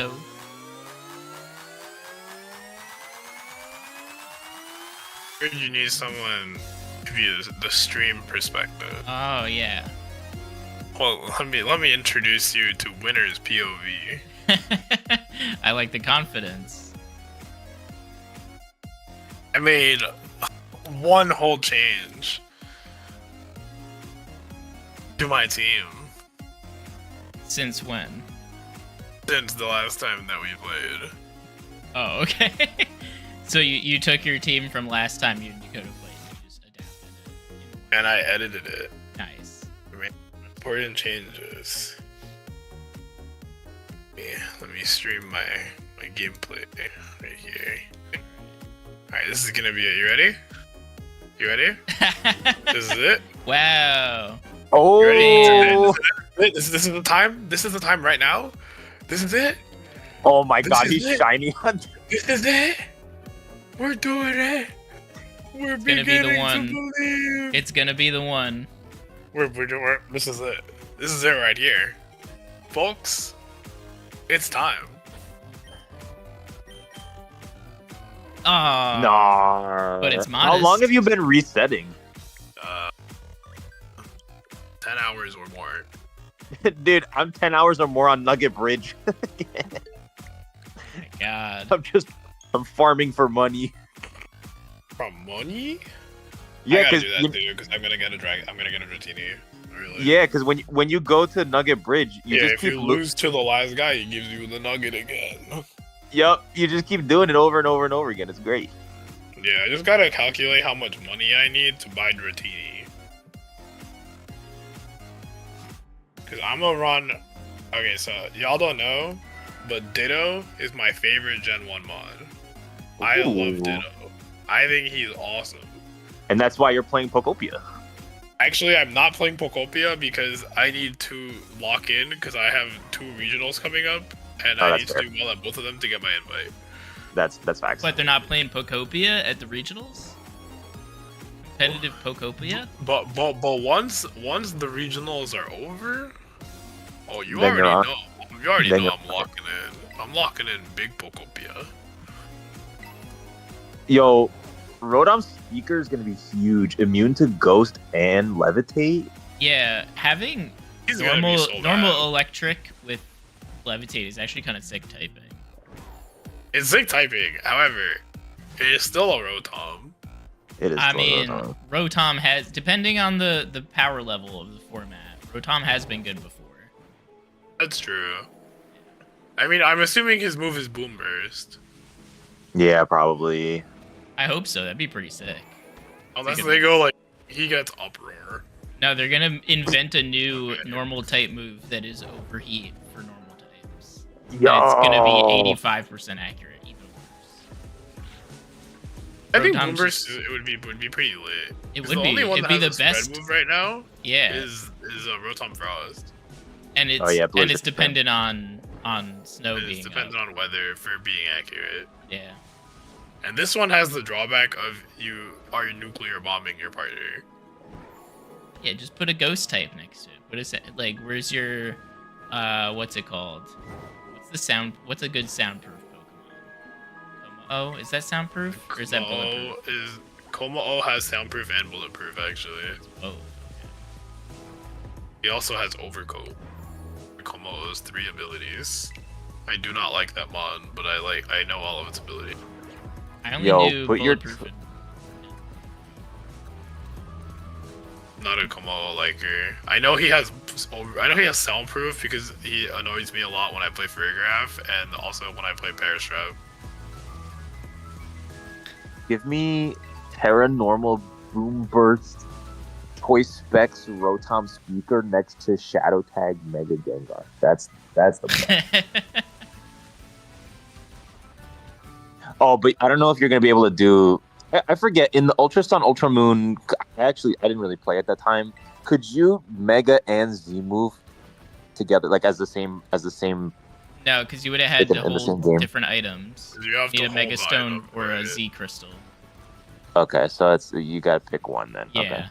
Hello. You need someone to be the stream perspective. Oh yeah. Well, let me introduce you to Winner's POV. I like the confidence. I made one whole change to my team. Since when? Since the last time that we played. Oh, okay. So you took your team from last time you could have played, you just adapted it. And I edited it. Nice. I made important changes. Yeah, let me stream my gameplay right here. Alright, this is gonna be it. You ready? You ready? This is it? Wow. Oh! This is the time? This is the time right now? This is it? Oh my This god, is he's it. shiny on. This is it? We're doing it! We're gonna be the beginning one. to believe! It's gonna be the one. This is it. This is it right here. Folks, it's time. Oh. Nah. But it's How long modest. have you been resetting? 10 hours or more. Dude, I'm 10 hours or more on Nugget Bridge. My God. I'm farming for money. From money? Yeah, I gotta because do that too, because I'm gonna get a Dratini. Really. yeah, because when you go to Nugget Bridge, you Yeah, just if keep you lose to the last guy, he gives you the nugget again. Yep, you just keep doing it over and over and over again. It's great. Yeah, I just gotta calculate how much money I need to buy Dratini. Because I'm gonna run... Okay, so y'all don't know, but Ditto is my favorite Gen 1 mod. I love Ooh. Ditto. I think he's awesome. And that's why you're playing Pokopia. Actually, I'm not playing Pokopia because I need to lock in because I have 2 regionals coming up, and I that's need to fair. do well at both of them to get my invite. That's facts. But they're not playing Pokopia at the regionals? Competitive Pokopia? But once the regionals are over, oh, you Then you're on. already know. You already Then know you're I'm locking in. I'm locking in big Pokopia. Yo, Rotom's speaker is gonna be huge. Immune to Ghost and Levitate. Yeah, having He's gonna be so normal bad. electric with levitate is actually kind of sick typing. It's sick typing. However, it is still a Rotom. It is. I still mean, Rotom. Rotom has, depending on the power level of the format, Rotom has been good before. That's true. I mean, I'm assuming his move is Boom Burst. Yeah, probably. I hope so. That'd be pretty sick. Unless Like a- they go like he gets Uproar. No, they're gonna invent a new normal type move that is overheat for normal types. And it's gonna be 85% accurate, even worse. I think Rotom's Boom Burst just- would be pretty lit. It 'Cause would the be. only one It'd that be has the a spread best. move right now Yeah, is Rotom Frost. and it's Oh, yeah, and Blizzard. it's dependent on snow It's being dependent up. on weather for being accurate. Yeah. And this one has the drawback of you are nuclear bombing your partner. Yeah, just put a ghost type next to it. What is it? Like, where's your, what's it called? What's a good soundproof Pokemon? Oh, is that soundproof? Or is that bulletproof? Como has soundproof and bulletproof actually. Oh, He also has overcoat. Como has 3 abilities. I do not like that mod, but I know all of its abilities. I only Yo, do put your bulletproof. Not a Como liker. I know he has soundproof because he annoys me a lot when I play Farigiraf and also when I play Parastrap. Give me Terra Normal Boom Burst Toy Specs Rotom speaker next to Shadow Tag Mega Gengar. That's the plan. Oh, but I don't know if you're gonna be able to do. I forget in the Ultra Sun Ultra Moon. I didn't really play at that time. Could you Mega and Z move together, like as the same? No, because you would have had In to the same hold game. different items. You have Need to a Mega hold the Stone item, or a right? Z Crystal. Okay, so it's you gotta pick one then. Yeah. Okay.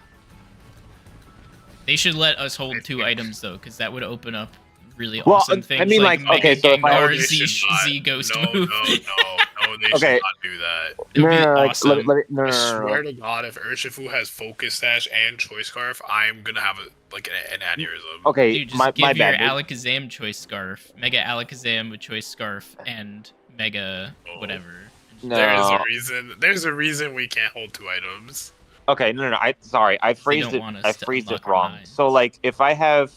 They should let us hold 2 items though, because that would open up really Well, awesome I things mean, like like, Mega okay, so if I No, Gengar they should not. Z Ghost No, move. no, they should Okay. not do that. It would be like, awesome. no, I no, swear no. to God, if Urshifu has Focus Sash and Choice Scarf, I'm gonna have an aneurysm. Okay, Dude, just my give your bad. Alakazam Choice Scarf, Mega Alakazam with Choice Scarf, and Mega whatever. No. There's a reason we can't hold 2 items. Okay, no. I They phrased don't it. want us I to phrased it unlock our wrong. minds. So like, if I have,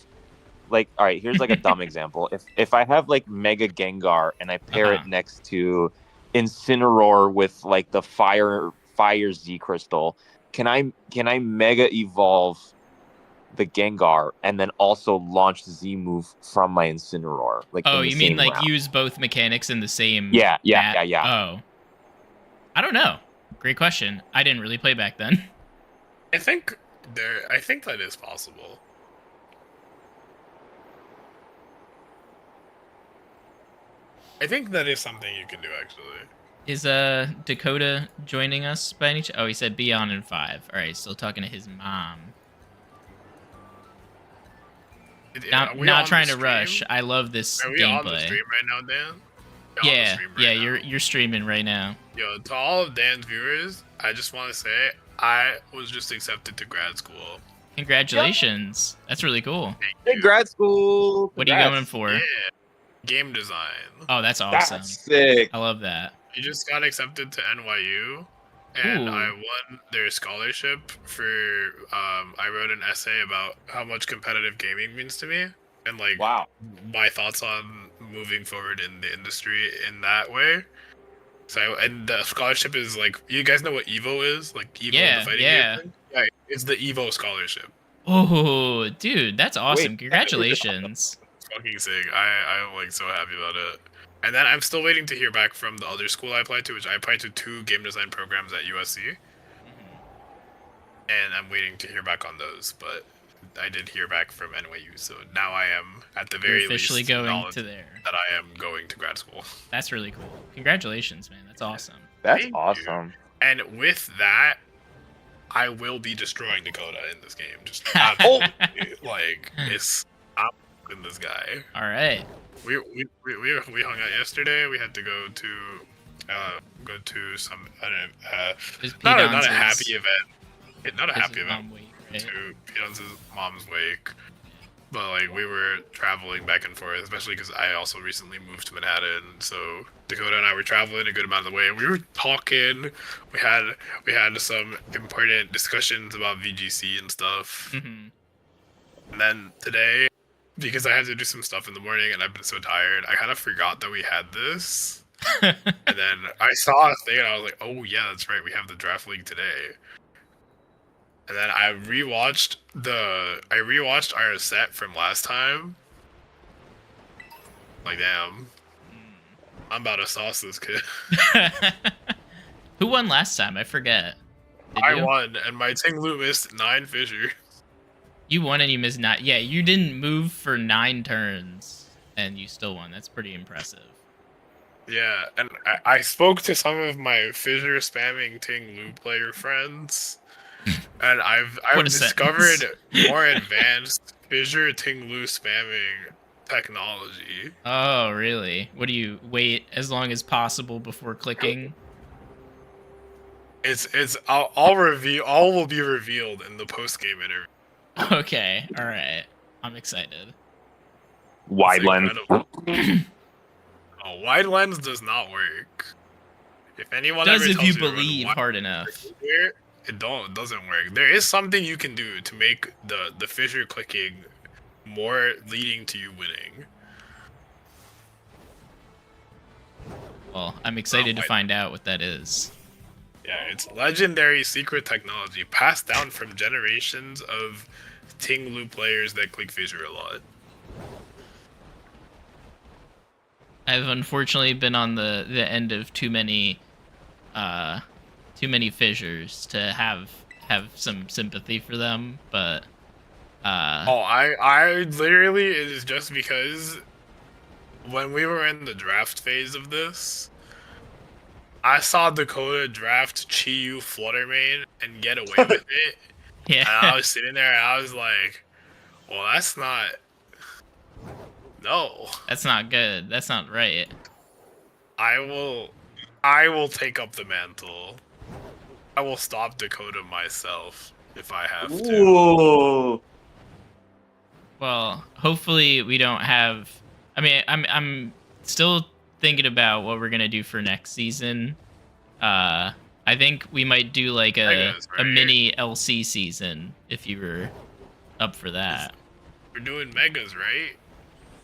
like, all right, here's like a dumb example. If I have like Mega Gengar and I pair it Uh-huh. next to Incineroar with like the Fire Z Crystal, can I Mega Evolve the Gengar and then also launch Z move from my Incineroar? Like Oh, in the you mean same like round? use both mechanics in the same Yeah. Oh. I don't know. Great question. I didn't really play back then. I think that is possible. I think that is something you can do actually. Is Dakota joining us by any chance? Oh, he said be on in 5. All right, still talking to his mom. Are we Not on trying the to stream? rush. I love this Are we on the gameplay. stream right now, Dan? You're on the Yeah, stream right yeah, now. you're streaming right now. Yo, to all of Dan's viewers, I just want to say I was just accepted to grad school. Congratulations. That's really cool. Thank Hey, you. grad school. What are you Congrats. going for? Yeah, game design. Oh, that's awesome. That's sick. I love that. You just got accepted to NYU, and Ooh. I won their scholarship for. I wrote an essay about how much competitive gaming means to me, and like Wow. my thoughts on moving forward in the industry in that way. So, and the scholarship is like, you guys know what Evo is? Like Evo, Yeah, the fighting yeah. game thing? Yeah, it's the Evo scholarship. Oh, dude, that's awesome. Wait. Congratulations. It's fucking sick. I'm like so happy about it. And then I'm still waiting to hear back from the other school I applied to, which I applied to 2 game design programs at USC. And I'm waiting to hear back on those, but I did hear back from NYU, so now I am at the very You're officially least going knowledge to there. that I am going to grad school. That's really cool. Congratulations, man. That's awesome. That's Thank you. awesome. And with that, I will be destroying Dakota in this game. Just absolutely, like I'm in this guy. All right. We hung out yesterday. We had to go to some Is not a Pedon's happy event. Not a happy his event. mom week, right? To Peon's mom's wake. But like we were traveling back and forth, especially because I also recently moved to Manhattan. So Dakota and I were traveling a good amount of the way. We were talking. We had some important discussions about VGC and stuff. Mm-hmm. And then today, because I had to do some stuff in the morning and I've been so tired, I kind of forgot that we had this. And then I saw a thing and I was like, oh yeah, that's right, we have the draft league today. And then I rewatched our set from last time. Like damn, I'm about to sauce this kid. Who won last time? I forget. Did I you? won, and my Tinglu missed 9 fissure. You won and you missed 9. Yeah, you didn't move for 9 turns and you still won. That's pretty impressive. Yeah, and I spoke to some of my fissure spamming Tinglu player friends. And I've discovered more advanced fissure Tinglu spamming technology. Oh, really? What do you wait as long as possible before clicking? All will be revealed in the post game interview. Okay, all right. I'm excited. Wide lens. Oh, wide lens does not work. If anyone Does ever if tells you to run believe wide hard enough. fissure, it doesn't work. There is something you can do to make the fissure clicking more leading to you winning. Well, I'm excited to find out what that is. Yeah, it's legendary secret technology passed down from generations of Tinglu players that click fissure a lot. I've unfortunately been on the end of too many fissures to have some sympathy for them, but I literally, it is just because when we were in the draft phase of this, I saw Dakota draft Chi-Yu Fluttermane and get away with it. yeah. And I was sitting there and I was like, well, that's not No. That's not good. That's not right. I will take up the mantle. I will stop Dakota myself if I have to. Ooh. Well, hopefully we don't have. I mean, I'm still thinking about what we're gonna do for next season. I think we might do like a Megas, a right? mini LC season if you were up for that. We're doing megas, right?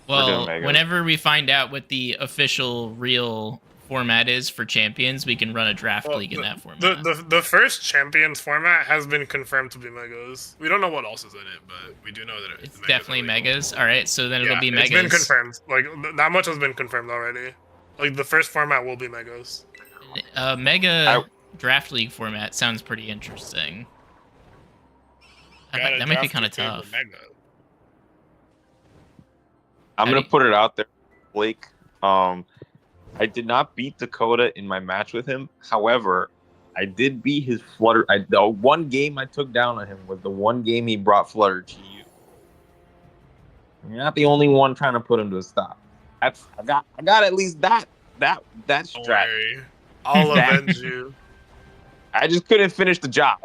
Well, Megas. whenever we find out what the official real format is for champions, we can run a draft league in that format. The first champions format has been confirmed to be megas. We don't know what else is in it, but we do know that It's megas definitely are legal. megas. All right, so then it'll be megas. It's been confirmed. Like that much has been confirmed already. Like the first format will be megas. Mega draft league format sounds pretty interesting. Gotta That might be draft kind of your favorite tough. mega. I'm How gonna do you- put it out there, Blake. I did not beat Dakota in my match with him. However, I did beat his Flutter. The one game I took down on him was the one game he brought Flutter to you. You're not the only one trying to put him to a stop. I got at least that Don't strat. worry. I'll avenge you. I just couldn't finish the job.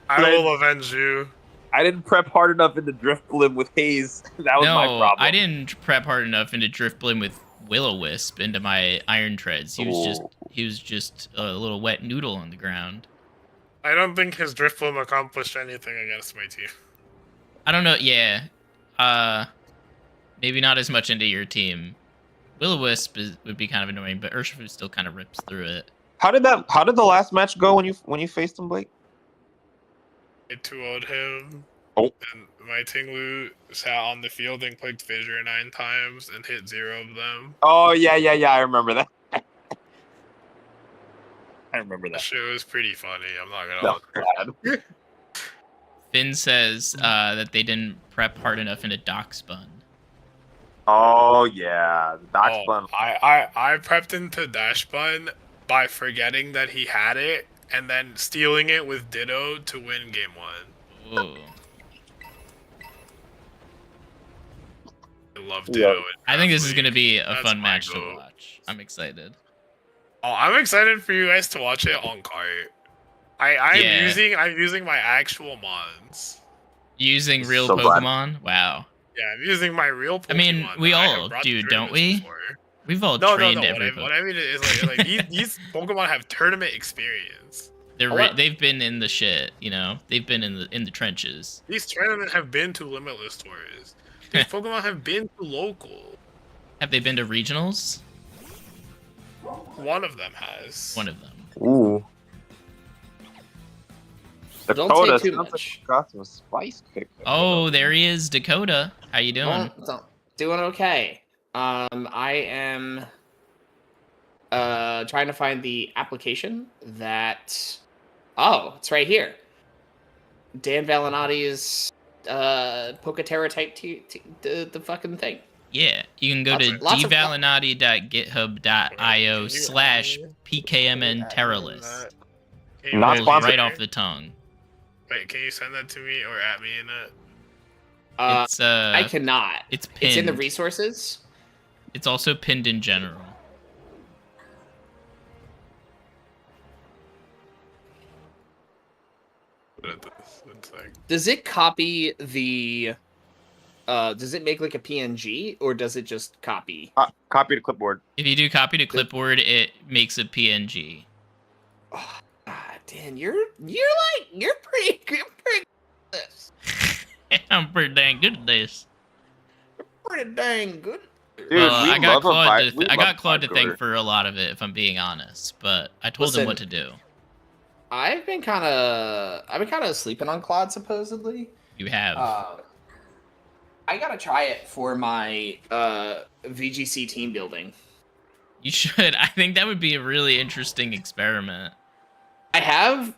I will avenge you. I didn't prep hard enough into Drift Blim with Haze. That was my No, problem. I didn't prep hard enough into Drift Blim with Will-O-Wisp into my Iron Treads. He was just a little wet noodle on the ground. I don't think his drift bloom accomplished anything against my team. I don't know. Yeah, maybe not as much into your team. Will-O-Wisp would be kind of annoying, but Urshifu still kind of rips through it. How did the last match go when you faced him, Blake? I 2-0'd him. Oh. And my Tinglu sat on the field and clicked Fissure 9 times and hit 0 of them. Oh yeah. I remember that. I remember The that. shit was pretty funny. I'm not gonna That was bad. Finn says that they didn't prep hard enough into Doc Spun. Oh yeah, the Doc Spun. I prepped into Dash Bun by forgetting that he had it and then stealing it with Ditto to win game 1. Ooh. I love Ditto. I think this is going to be a That's fun my match to goal. watch. I'm excited. Oh, I'm excited for you guys to watch it on cart. I'm Yeah. using my actual mons. Using real So glad. Pokemon? Wow. Yeah, I'm using my real Pokemon. I mean, we that I have all brought do, to don't tournaments we? before. We've all No. trained What every I mean is like these Pokemon have tournament experience. They've been in the shit, you know. They've been in the trenches. These tournaments have been to Limitless Tours. These Pokemon have been to local. Have they been to regionals? One of them has. One of them. Ooh. Don't Dakota take too sounds much. like you got some spice kick. Oh, there he is, Dakota. How you doing? Doing okay. I am trying to find the application that. Oh, it's right here. Dan Valinati's Poketerra type the fucking thing. Yeah, you can go to Lots of- dvalinati.github.io/pkmn Terralist. Not Rolls sponsored. right off the tongue. Wait, can you send that to me or at me in it? It's I cannot. it's pinned. It's in the resources. It's also pinned in general. One sec. Does it copy the? Does it make like a PNG or does it just copy? Copy to clipboard. If you do copy to clipboard, it makes a PNG. Oh, Dan, you're pretty good at this. I'm pretty dang good at this. Pretty dang good. Dude, Well, we I got love a Claude. vi- we I love got Claude to thank hardcore. for a lot of it, if I'm being honest. But I told him Listen, what to do. I've been kind of sleeping on Claude supposedly. You have. I gotta try it for my VGC team building. You should. I think that would be a really interesting experiment. I have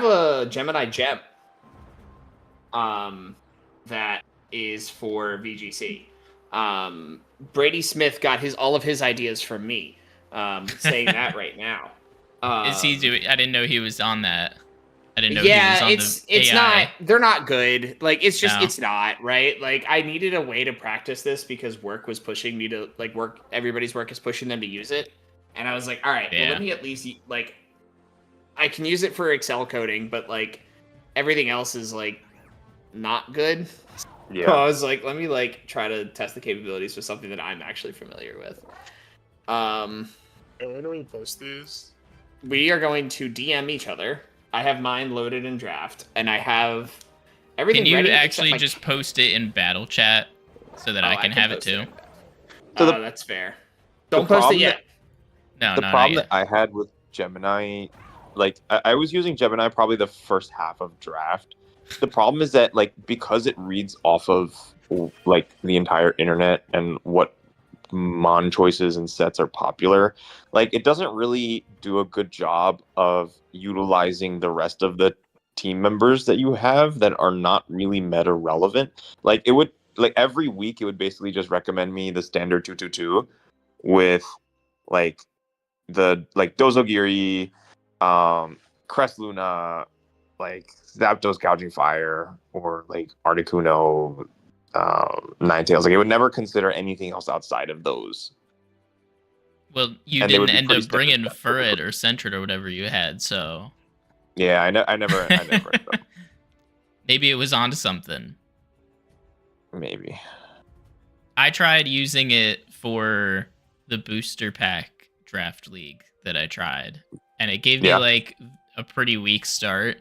a Gemini gem. That is for VGC. Brady Smith got all of his ideas from me. Saying that right now. Is he doing? I didn't know he was on that. I didn't know he was Yeah, on it's the AI. not. They're not good. Like it's just No. it's not right. Like I needed a way to practice this because work was pushing me to like work. Everybody's work is pushing them to use it, and I was like, all right, well Yeah. let me at least like I can use it for Excel coding, but like everything else is like not good. So I was like, let me like try to test the capabilities with something that I'm actually familiar with. And when do we post these? We are going to DM each other. I have mine loaded in draft, and I have everything Can you ready. actually except my- just post it in battle chat so that Oh, I can have it post too? So that's fair. Don't post it problem yet. No, The no, problem not that yet. I had with Gemini, like I was using Gemini probably the first half of draft. The problem is that like because it reads off of like the entire internet and what mon choices and sets are popular, like it doesn't really do a good job of utilizing the rest of the team members that you have that are not really meta relevant. Like it would like every week it would basically just recommend me the standard 222 with like the like Dozogiri, Crest Luna, like Zapdos Gouging Fire, or like Articuno, Ninetales. Like it would never consider anything else outside of those. Well, you And they would didn't be end pretty up bringing standard. Furret or Centred or whatever you had, so Yeah, I never. maybe it was onto something. Maybe. I tried using it for the booster pack draft league that I tried, and it gave me Yeah. like a pretty weak start,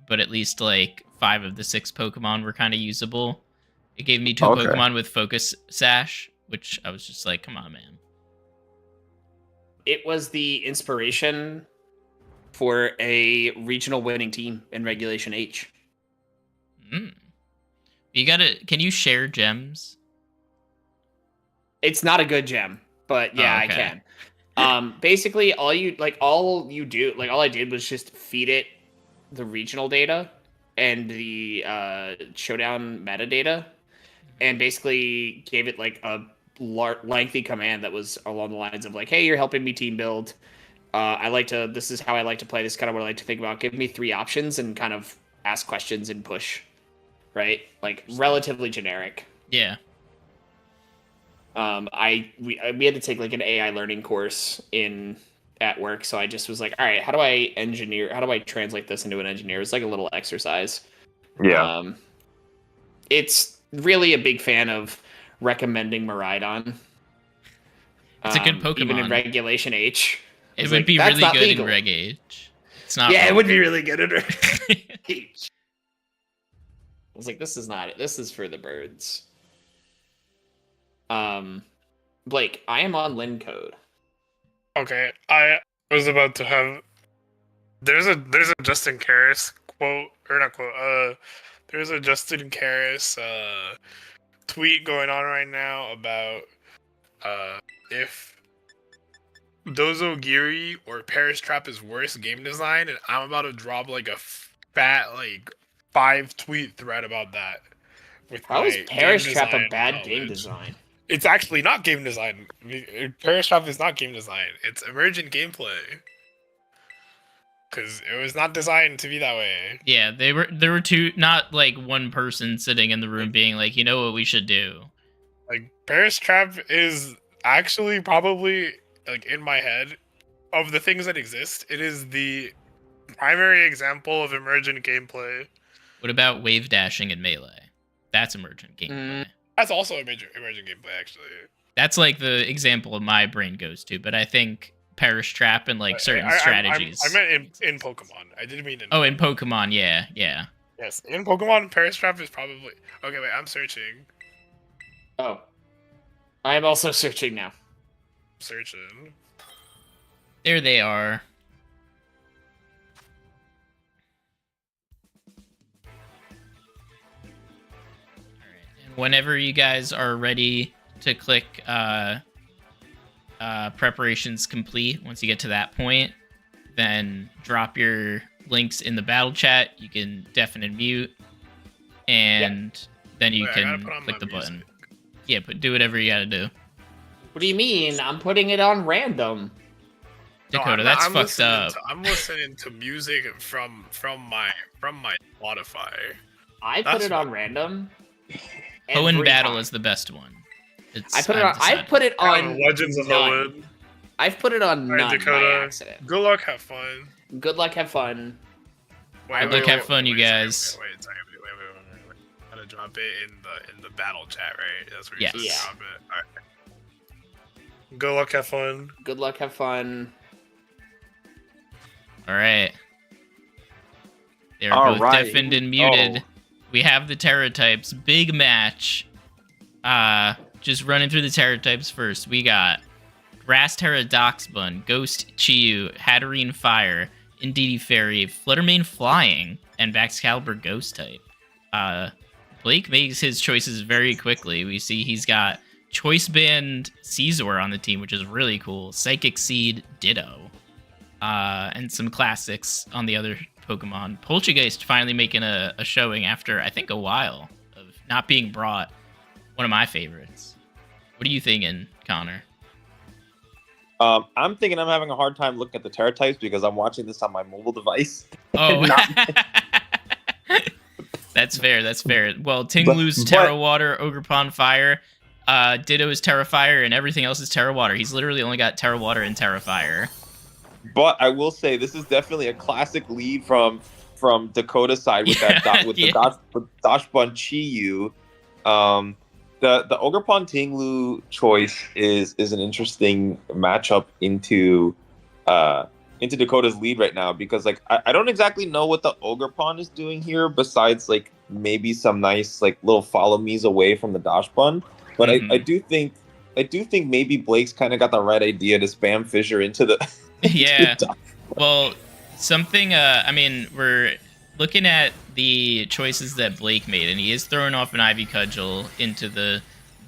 but at least like 5 of the 6 Pokemon were kind of usable. It gave me 2 Okay. Pokemon with Focus Sash, which I was just like, come on, man. It was the inspiration for a regional winning team in Regulation H. You gotta. Can you share gems? It's not a good gem, but yeah, Oh, okay. I can. Basically, all you do, like all I did was just feed it the regional data and the showdown metadata, and basically gave it like a lengthy command that was along the lines of like, "Hey, you're helping me team build. This is how I like to play. This is kind of what I like to think about. Give me 3 options and kind of ask questions and push." Right, like relatively generic. Yeah. We had to take like an AI learning course at work, so I just was like, all right, how do I translate this into an engineer? It was like a little exercise. Yeah. It's really a big fan of recommending Miraidon. It's a good Pokemon. Even in Regulation H. It would be really good in Reg H. It's not. Yeah, it would be really good in Reg H. I was like, this is for the birds. Blake, I am on Lin code. Okay, I was about to have. There's a Justin Karras quote or not quote. There's a Justin Karras tweet going on right now about if Dozogiri or Paris Trap is worse game design, and I'm about to drop like a fat like 5-tweet thread about that. How is Paris Trap a bad game design? It's actually not game design. Paris Trap is not game design. It's emergent gameplay. Because it was not designed to be that way. Yeah, there were 2, not like one person sitting in the room being like, you know what we should do. Like Paris Trap is actually probably like in my head of the things that exist. It is the primary example of emergent gameplay. What about wave dashing and melee? That's emergent gameplay. That's also emergent gameplay, actually. That's like the example my brain goes to, but I think Perish Trap and like certain strategies. I meant in Pokemon. I didn't mean in. Oh, in Pokemon, yeah. Yes, in Pokemon, Perish Trap is probably. Okay, wait, I'm searching. Oh, I am also searching now. Searching. There they are. Whenever you guys are ready to click preparations complete, once you get to that point, then drop your links in the battle chat. You can deafen and mute, and then you can click the button. Yeah, but do whatever you gotta do. What do you mean? I'm putting it on random. Dakota, I'm, that's I'm fucked listening up. I'm listening to music from my Spotify. I put That's it on random. Hoenn every Battle time. is the best one. I put it on. I've I put it on Legends of none. Hoenn. I've put it on All right, none by Dakota. accident. Good luck, have fun. Good luck, have fun. Good luck, have fun, you guys. Wait. Gotta drop it in the battle chat, right? That's where you Yes. drop it. All right. Good luck, have fun. Good luck, have fun. All right. They're All both right, deafened here and we muted. go. We have the Terra types. Big match. Just running through the Terra types first. We got Grass Terra Doxbun, Ghost Chiyu, Hatterene Fire, Indeedee Fairy, Fluttermane Flying, and Baxcalibur Ghost type. Blake makes his choices very quickly. We see he's got Choice Band Caesar on the team, which is really cool. Psychic Seed Ditto. And some classics on the other Pokemon. Poltergeist finally making a showing after, I think, a while of not being brought. One of my favorites. What are you thinking, Connor? I'm thinking I'm having a hard time looking at the Terra types because I'm watching this on my mobile device. Oh, Not- that's fair. That's fair. Well, Tinglu's Terra Water, Ogerpon Fire, Ditto is Terra Fire, and everything else is Terra Water. He's literally only got Terra Water and Terra Fire. But I will say this is definitely a classic lead from Dakota's side with that with the Dachshund Chiyu. The Ogerpon Tinglu choice is an interesting matchup into Dakota's lead right now because like I don't exactly know what the Ogerpon is doing here besides like maybe some nice like little follow me's away from the Dachshund. But I do think maybe Blake's kind of got the right idea to spam Fissure into the Yeah. Well, something. I mean, we're looking at the choices that Blake made, and he is throwing off an Ivy Cudgel into the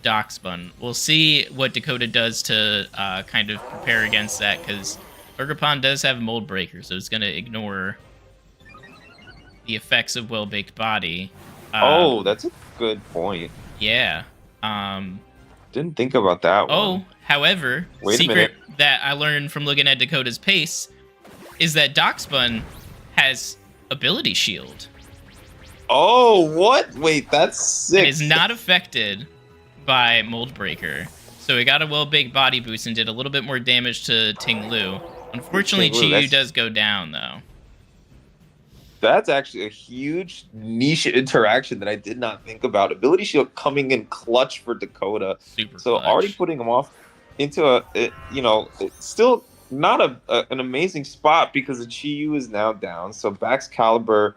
Doxbun. We'll see what Dakota does to kind of prepare against that, because Ogerpon does have Mold Breaker, so it's going to ignore the effects of Well-Baked Body. Oh, that's a good point. Yeah. Didn't think about that one. Oh, however, Wait a secret minute. that I learned from looking at Dakota's pace is that Doxbun has Ability Shield. Oh, what? Wait, that's sick. And is not affected by Mold Breaker. So he got a well-baked body boost and did a little bit more damage to Tinglu. Unfortunately, Tinglu, Chiyu that's- does go down, though. That's actually a huge niche interaction that I did not think about. Ability Shield coming in clutch for Dakota. Super So clutch. already putting him off into it's still not an amazing spot because the Chiyu is now down. So Baxcalibur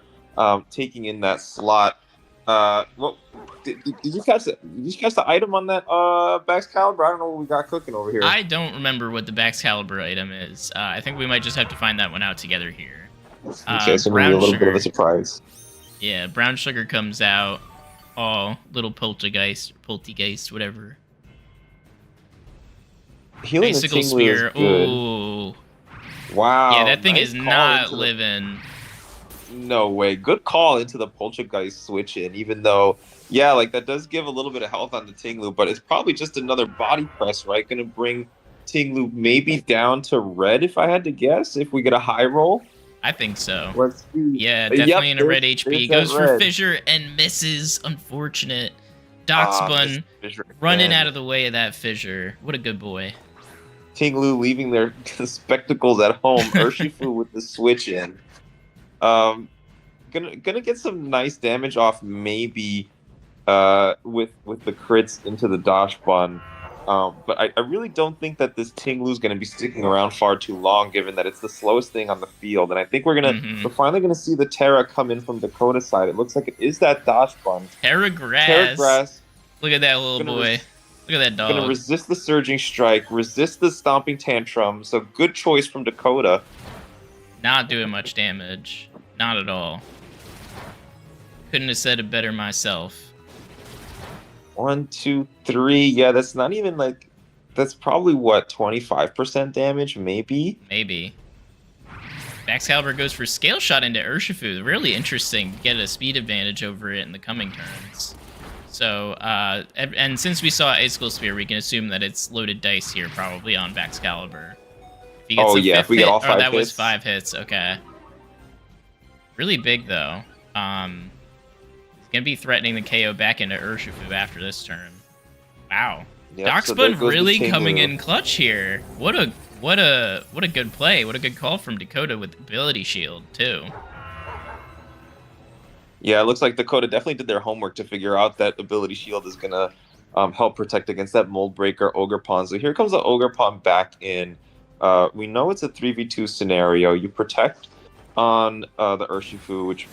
taking in that slot. Well, did you catch the item on that Baxcalibur? I don't know what we got cooking over here. I don't remember what the Baxcalibur item is. I think we might just have to find that one out together here. Okay, so maybe Brown a little bit of Sugar. a surprise. Yeah, Brown Sugar comes out. Oh, little Poltergeist, whatever. Healing the Bicycle Tinglu Spear. is good. Ooh. Wow. Yeah, that thing nice is call not into the- living. No way. Good call into the Poltergeist switch in, even though, yeah, like that does give a little bit of health on the Tinglu, but it's probably just another body press, right? Going to bring Tinglu maybe down to red, if I had to guess, if we get a high roll. I think so. Let's see. Yeah, Yep, definitely in a red there's HP. that Goes for red. Fissure and misses. Unfortunate. Ah, Doxbun this Fissure running again. out of the way of that Fissure. What a good boy. Tinglu leaving their spectacles at home. Urshifu with the switch in. Gonna get some nice damage off maybe with the crits into the Dachshund. But I really don't think that this Tinglu is going to be sticking around far too long, given that it's the slowest thing on the field. And I think we're finally gonna see the Terra come in from Dakota's side. It looks like it is that Dachshund. Terra Grass. Terra Grass Look at that little Gonna boy. Look at that going to dog. resist the Surging Strike, resist the Stomping Tantrum. So good choice from Dakota. Not doing much damage. Not at all. Couldn't have said it better myself. 1, 2, 3. Yeah, that's not even like. That's probably what 25% damage, maybe. Maybe. Baxcalibur goes for Scale Shot into Urshifu. Really interesting. Get a speed advantage over it in the coming turns. So, and since we saw Icicle Spear, we can assume that it's loaded dice here, probably on Baxcalibur. If he gets the if fifth we get hit, all 5 that was hits. 5 hits. Okay. Really big though. He's gonna be threatening the KO back into Urshifu after this turn. Wow. Yep, so there Darkspun goes the really coming Tinglu. in clutch here. What a good play. What a good call from Dakota with ability shield too. Yeah, it looks like Dakota definitely did their homework to figure out that ability shield is gonna help protect against that mold breaker Ogerpon. So here comes the Ogerpon back in. We know it's a 3v2 scenario. You protect on the Urshifu, which,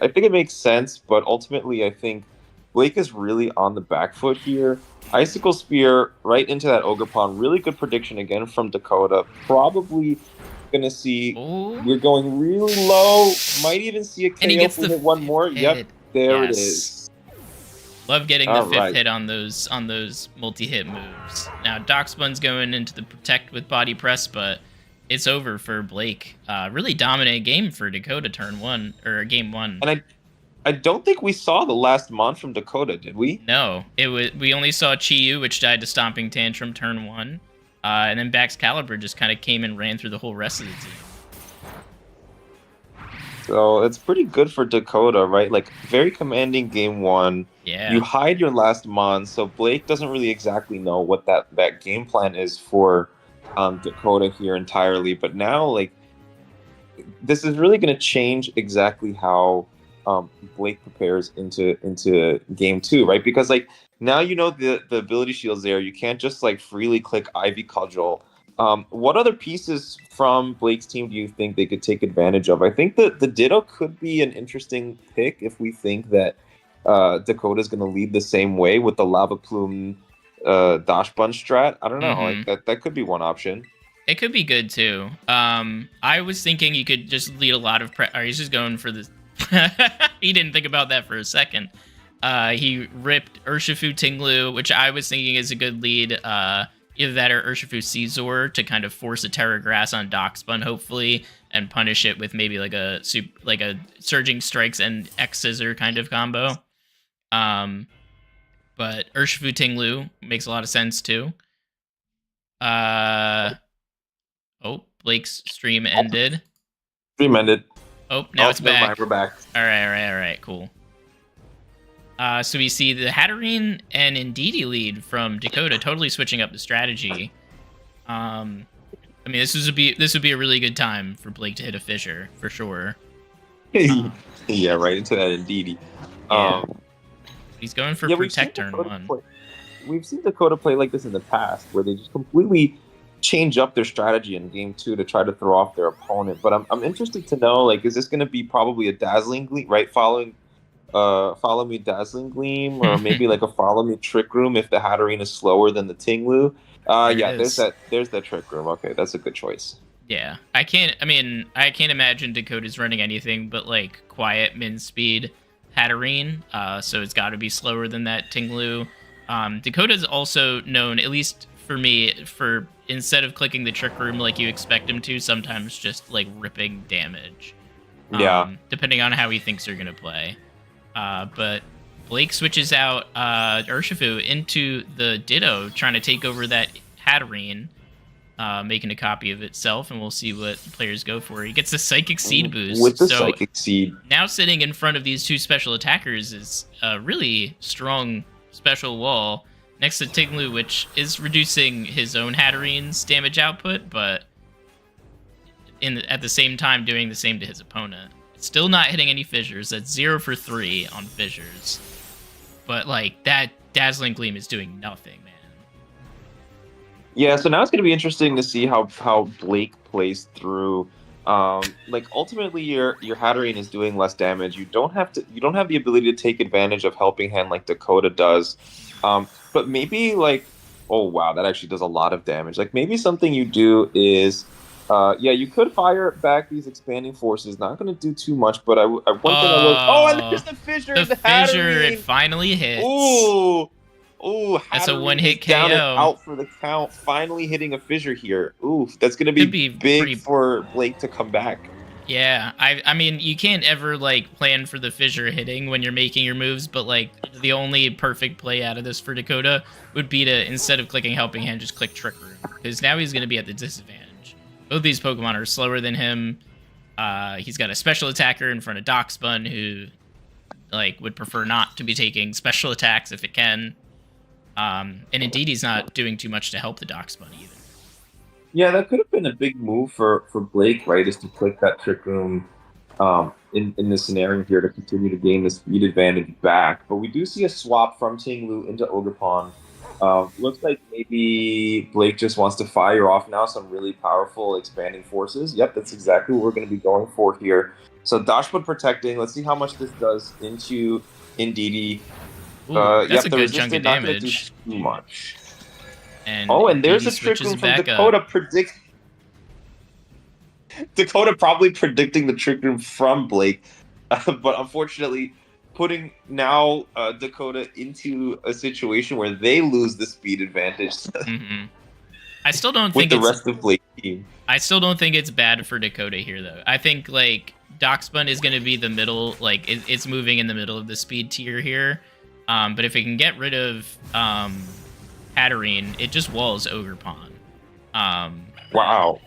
I think it makes sense, but ultimately I think Blake is really on the back foot here. Icicle Spear right into that Ogerpon. Really good prediction again from Dakota. Probably gonna see Ooh. we're going really low. Might even see a KO And he gets if we the hit one more. hit. Yep, there it Yes. is. Love getting the All fifth right. hit on those multi-hit moves. Now Darkspun's going into the protect with body press, but it's over for Blake. Really dominant game for Dakota turn 1 or game 1. And I don't think we saw the last Mon from Dakota, did we? No, we only saw Chi-Yu, which died to Stomping Tantrum turn 1. And then Bax Caliber just kind of came and ran through the whole rest of the team. So it's pretty good for Dakota, right? Like, very commanding game 1. Yeah. You hide your last Mon, so Blake doesn't really exactly know what that game plan is for Dakota here entirely. But now, like, this is really going to change exactly how Blake prepares into game 2, right? Because, like, now the ability shield's there. You can't just, like, freely click Ivy Cudgel. What other pieces from Blake's team do you think they could take advantage of? I think that the Ditto could be an interesting pick if we think that Dakota's going to lead the same way with the Lava Plume Dash Bun strat. I don't know. Mhm. Like that could be one option. It could be good too. I was thinking you could just lead a lot of he's just going for this. He didn't think about that for a second. He ripped Urshifu Tinglu, which I was thinking is a good lead. Either that or Urshifu Caesar to kind of force a Terra Grass on Darkspun, hopefully, and punish it with maybe like a Surging Strikes and X Scissor kind of combo. But Urshifu Tinglu makes a lot of sense too. Blake's stream ended. Stream ended. Oh, now it's never back. mind, we're back. All right, cool. So we see the Hatterene and Indeedee lead from Dakota, totally switching up the strategy. I mean, this would be a really good time for Blake to hit a fissure for sure. Yeah, right into that Indeedee. Yeah. He's going for we've seen protect turn Dakota 1. We've seen Dakota play like this in the past, where they just completely change up their strategy in game 2 to try to throw off their opponent. But I'm interested to know, like, is this going to be probably a Dazzling Gleam, right? Follow me Dazzling Gleam, or maybe like a Follow Me Trick Room if the Hatterene is slower than the Tinglu. There's that Trick Room. Okay, that's a good choice. Yeah, I can't imagine Dakota's running anything but like quiet min speed Hatterene, so it's got to be slower than that Tinglu. Dakota's also known, at least for me, for instead of clicking the Trick Room like you expect him to, sometimes just like ripping damage. Depending on how he thinks you're gonna play. But Blake switches out Urshifu into the Ditto, trying to take over that Hatterene, making a copy of itself, and we'll see what the players go for. He gets a Psychic Seed boost. With the Psychic Seed. Now sitting in front of these two special attackers is a really strong special wall next to Tinglu, which is reducing his own Hatterene's damage output, but at the same time doing the same to his opponent. Still not hitting any fissures. That's 0 for 3 on fissures. But, like, that Dazzling Gleam is doing nothing, man. Yeah, so now it's going to be interesting to see how Blake plays through. Ultimately, your Hatterene is doing less damage. You don't have the ability to take advantage of Helping Hand like Dakota does. But maybe, like, oh, wow, that actually does a lot of damage. Like, maybe something you do is... you could fire back these Expanding Forces. Not going to do too much, but and there's the fissure. The fissure, it finally hits. Ooh, that's a one-hit KO. Down and out for the count. Finally hitting a fissure here. Ooh, that's going to be big for Blake to come back. Yeah, I mean, you can't ever, like, plan for the fissure hitting when you're making your moves, but, like, the only perfect play out of this for Dakota would be to, instead of clicking Helping Hand, just click Trick Room, because now he's going to be at the disadvantage. Both these Pokemon are slower than him. He's got a special attacker in front of Darkspun who like would prefer not to be taking special attacks if it can. And indeed, he's not doing too much to help the Darkspun either. Yeah, that could have been a big move for Blake, right? Is to click that Trick Room in this scenario here to continue to gain the speed advantage back. But we do see a swap from Tinglu into Ogerpon. Looks like maybe Blake just wants to fire off now some really powerful expanding forces. Yep, that's exactly what we're going to be going for here. So Dashwood protecting. Let's see how much this does into Indeedee. That's a good chunk of damage. Too much. And and there's a Trick Room from Dakota Dakota probably predicting the Trick Room from Blake, but unfortunately putting now Dakota into a situation where they lose the speed advantage. I still don't with think the rest of Blake's team. I still don't think it's bad for Dakota here, though. I think like Darkspun is going to be the middle, like it's moving in the middle of the speed tier here. But if it can get rid of Hatterene, it just walls Ogerpon. Wow.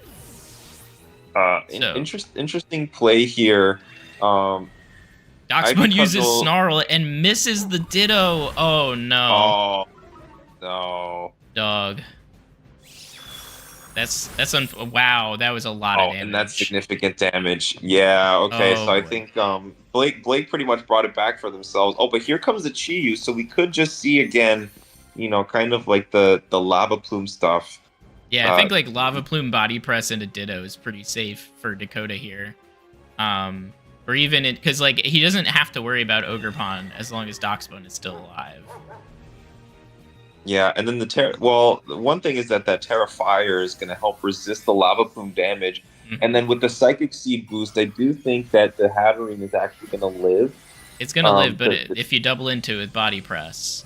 Interesting play here. Darkspun uses Snarl and misses the Ditto. Oh no. Oh no. Dog. Wow, that was a lot of damage. And that's significant damage. Yeah, okay. So I think Blake pretty much brought it back for themselves. Oh, but here comes the Chi-Yu, so we could just see again, kind of like the Lava Plume stuff. Yeah, I think like Lava Plume Body Press into Ditto is pretty safe for Dakota here. Or even because like he doesn't have to worry about Ogerpon as long as Darkspun is still alive. Yeah, and then the one thing is that Terra Fire is going to help resist the Lava Plume damage. And then with the Psychic Seed boost, I do think that the Hatterene is actually going to live. It's going to live, but if you double into it with Body Press.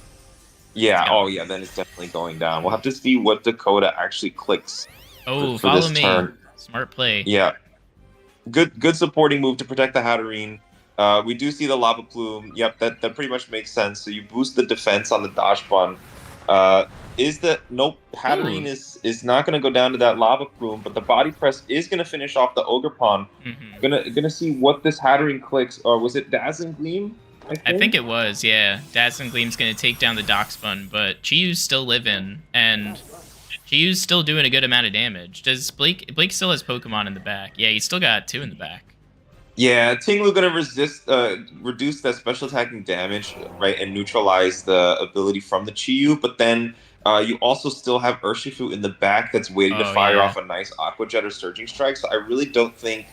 Yeah, then it's definitely going down. We'll have to see what Dakota actually clicks. Oh, for follow this me. Turn. Smart play. Yeah. Good supporting move to protect the Hatterene. We do see the Lava Plume. Yep, that pretty much makes sense. So you boost the defense on the Dashbun. Hatterene is not going to go down to that Lava Plume, but the Body Press is going to finish off the Ogerpon. Gonna see what this Hatterene clicks. Or was it Dazzling Gleam? I think it was, yeah. Dazzling Gleam's going to take down the Darkspun, but Chi-Yu's still living, and Chi-Yu's still doing a good amount of damage. Does Blake still has Pokemon in the back? Yeah, he's still got 2 in the back. Yeah, Tinglu gonna reduce that special attacking damage, right, and neutralize the ability from the Chi-Yu, but then you also still have Urshifu in the back that's waiting to fire off a nice Aqua Jet or Surging Strike, so I really don't think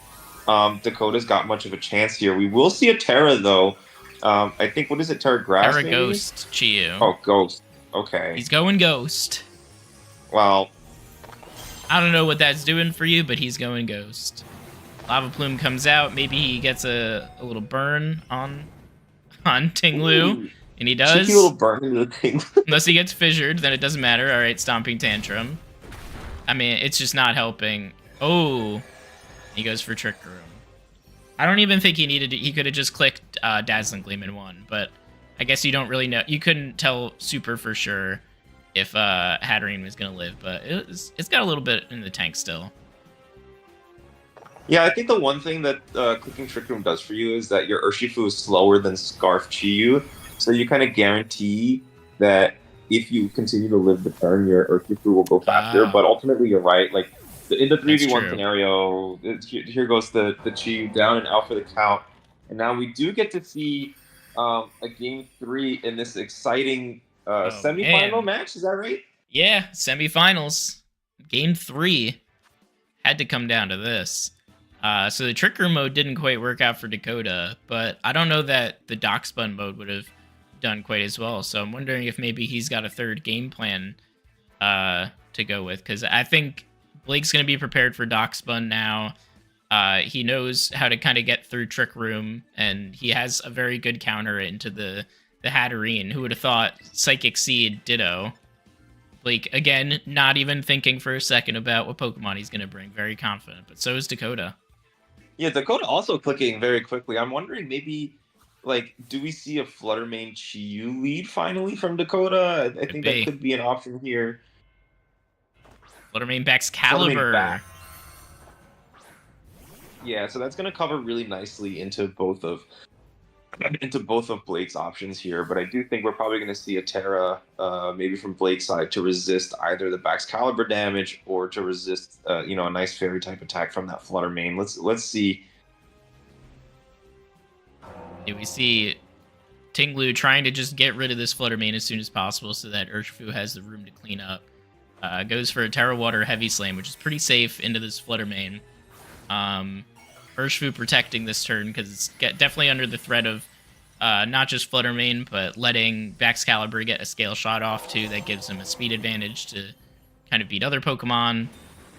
Dakota's got much of a chance here. We will see a Terra, though. I think, what is it, Terra Grass, Terra maybe? Ghost Chi-Yu. Oh, Ghost. Okay. He's going Ghost. Well, I don't know what that's doing for you, but he's going Ghost. Lava Plume comes out. Maybe he gets a little burn on Tinglu, and he does. Cheeky little burn into the Tinglu. Unless he gets fissured, then it doesn't matter. All right, Stomping Tantrum. I mean, it's just not helping. Oh, he goes for Trick Room. I don't even think he needed to. He could have just clicked Dazzling Gleam and won, but I guess you don't really know. You couldn't tell super for sure if Hatterene was going to live, but it's got a little bit in the tank still. Yeah, I think the one thing that clicking Trick Room does for you is that your Urshifu is slower than Scarf Chi-Yu, so you kind of guarantee that if you continue to live the turn, your Urshifu will go faster, but ultimately you're right, like, in the 3v1 scenario, here goes the Chi-Yu down and out for the count. And now we do get to see a Game 3 in this exciting semifinal match. Is that right? Yeah, semifinals. Game 3 had to come down to this. So the Trick Room mode didn't quite work out for Dakota, but I don't know that the Darkspun mode would have done quite as well. So I'm wondering if maybe he's got a third game plan to go with, because I think Blake's going to be prepared for Darkspun now. He knows how to kind of get through Trick Room, and he has a very good counter into the Hatterene. Who would have thought Psychic Seed Ditto? Blake, again, not even thinking for a second about what Pokemon he's going to bring. Very confident, but so is Dakota. Yeah, Dakota also clicking very quickly. I'm wondering maybe, like, do we see a Fluttermane Chi-Yu lead finally from Dakota? I think that could be an option here. Fluttermane backs Caliber. Yeah, so that's going to cover really nicely into both of Blake's options here, but I do think we're probably going to see a Terra, maybe from Blake's side, to resist either the Back's Caliber damage or to resist, a nice fairy type attack from that Flutter Mane. Let's see. Yeah, we see Tinglu trying to just get rid of this Flutter Mane as soon as possible so that Urshifu has the room to clean up. Goes for a Terra Water Heavy Slam, which is pretty safe into this Flutter Mane. Urshifu protecting this turn because it's definitely under the threat of not just Flutter Mane, but letting Baxcalibur get a Scale Shot off too. That gives him a speed advantage to kind of beat other Pokemon.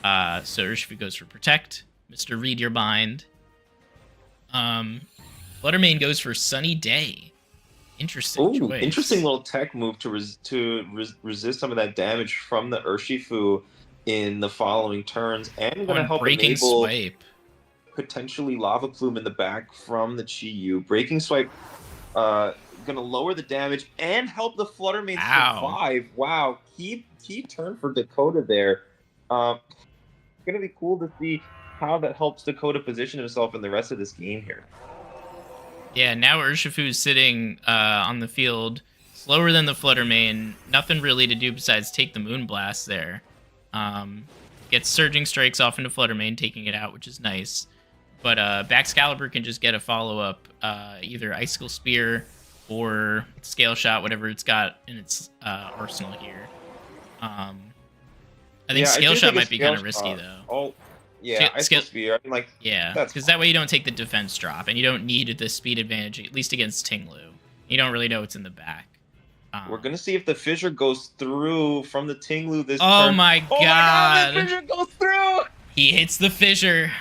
So Urshifu goes for Protect. Mr. Read Your Mind. Flutter Mane goes for Sunny Day. Interesting choice. Interesting little tech move to resist some of that damage from the Urshifu in the following turns, and going to help Breaking enable Swipe. potentially Lava Plume in the back from the Chi-Yu. Breaking Swipe going to lower the damage and help the Flutter Mane survive. Wow, key turn for Dakota there. Going to be cool to see how that helps Dakota position himself in the rest of this game here. Yeah, now Urshifu is sitting on the field, slower than the Flutter Mane. Nothing really to do besides take the Moonblast there. Gets Surging Strikes off into Flutter Mane, taking it out, which is nice. But Baxcalibur can just get a follow-up, either Icicle Spear or Scale Shot, whatever it's got in its arsenal here. I think Scale Shot might be kind of risky, though. Oh, yeah, Icicle Spear. Yeah, because that way you don't take the defense drop, and you don't need the speed advantage, at least against Tinglu. You don't really know what's in the back. We're going to see if the Fissure goes through from the Tinglu this turn. Oh my god! Oh my god, the Fissure goes through! He hits the Fissure.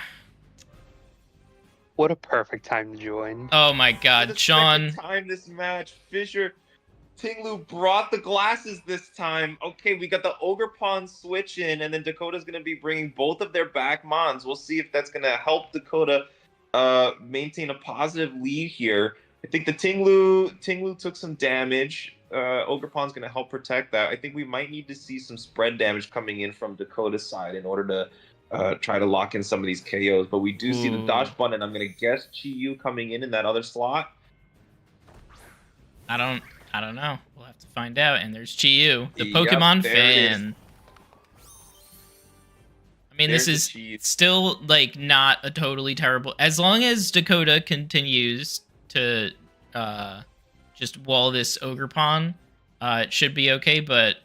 What a perfect time to join. Oh my god, Sean. Time this match. Fissure, Tinglu brought the glasses this time. Okay, we got the Ogre Pawn switch in, and then Dakota's going to be bringing both of their back Mons. We'll see if that's going to help Dakota maintain a positive lead here. I think the Tinglu took some damage. Ogre Pawn's going to help protect that. I think we might need to see some spread damage coming in from Dakota's side in order to try to lock in some of these KOs. But we do see the dodge button, and I'm going to guess Chi-Yu coming in that other slot. I don't know. We'll have to find out. And there's Chi-Yu, the Pokemon fan. I mean, this is still, like, not a totally terrible... As long as Dakota continues to just wall this Ogre Pawn, it should be okay, but